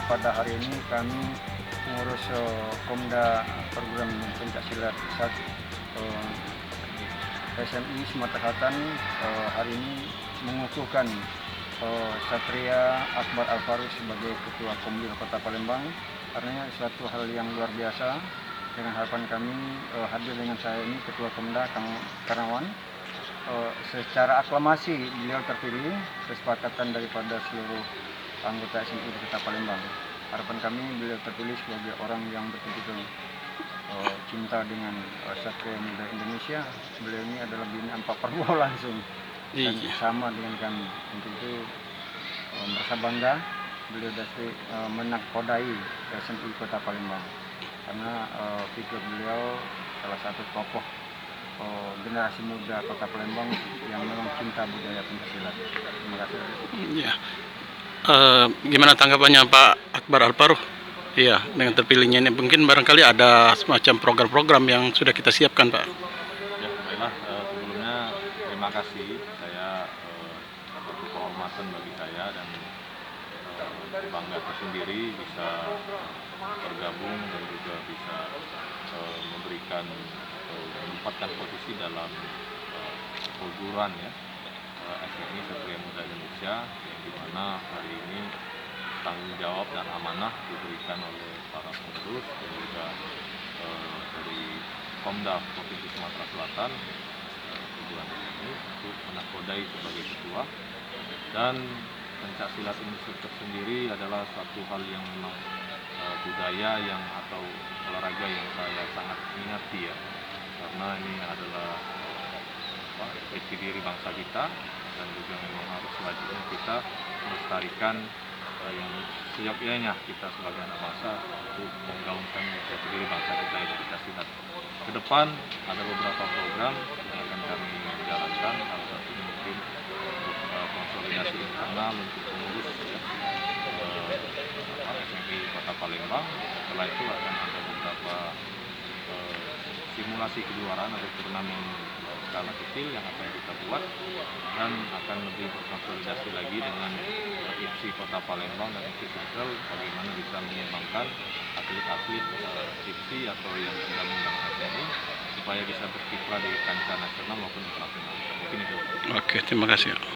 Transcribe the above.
pada hari ini kami pengurus Komda Program Pencaksilat SMI Sumatera Selatan hari ini mengukuhkan Satria Akbar Alfarus sebagai Ketua Komdil Kota Palembang, karena suatu hal yang luar biasa. Dengan harapan kami hadir dengan saya ini Ketua Komda Kang Karnawan. Secara aklamasi beliau terpilih, kesepakatan daripada seluruh anggota SMI di Kota Palembang. Harapan kami beliau terpilih sebagai orang yang betul-betul cinta dengan Satria Muda Indonesia. Beliau ini adalah bini Pak Prabowo langsung dan sama dengan kami. Untuk itu merasa bangga beliau dapat menakodai SMI Kota Palembang, karena figur beliau salah satu tokoh generasi muda Kota Palembang yang memang cinta budaya Pencaksilat. Terima kasih. Ya. Gimana tanggapannya Pak Akbar Alfaruh? Iya, dengan terpilihnya ini mungkin barangkali ada semacam program-program yang sudah kita siapkan, Pak. Ya, baiklah. Sebelumnya terima kasih. Saya satu kehormatan bagi saya dan bangga tersendiri bisa bergabung dan juga bisa memberikan menempatkan posisi dalam perguruan ya SMI Satria Muda Indonesia, yang dimana hari ini tanggung jawab dan amanah diberikan oleh para pengurus dan juga dari Komda Provinsi Sumatera Selatan perguruan SMI untuk menakodai sebagai ketua. Dan pencaksilat ini tersendiri adalah suatu hal yang memang budaya yang atau olahraga yang saya sangat minati ya, karena ini adalah ekspresi diri bangsa kita, dan juga memang harus wajibnya kita melestarikan yang seyogyanya kita sebagai anak bangsa untuk menggaungkan ekspresi diri bangsa kita yang Pencaksilat. Ke depan ada beberapa program yang akan kami jalankan, salah satunya mungkin untuk konsolidasi internal untuk pengurus SMI Kota Palembang. Setelah itu akan ada beberapa simulasi kejuaraan atau turnamen skala kecil yang akan kita buat, dan akan lebih berkonsolidasi lagi dengan IPSI Kota Palembang dan IPSI Sulsel, bagaimana bisa mengembangkan atlet-atlet IPSI atau yang undang-undang SMI supaya bisa berkiprah di kancah nasional maupun internasional. Mungkin itu. Oke, terima kasih.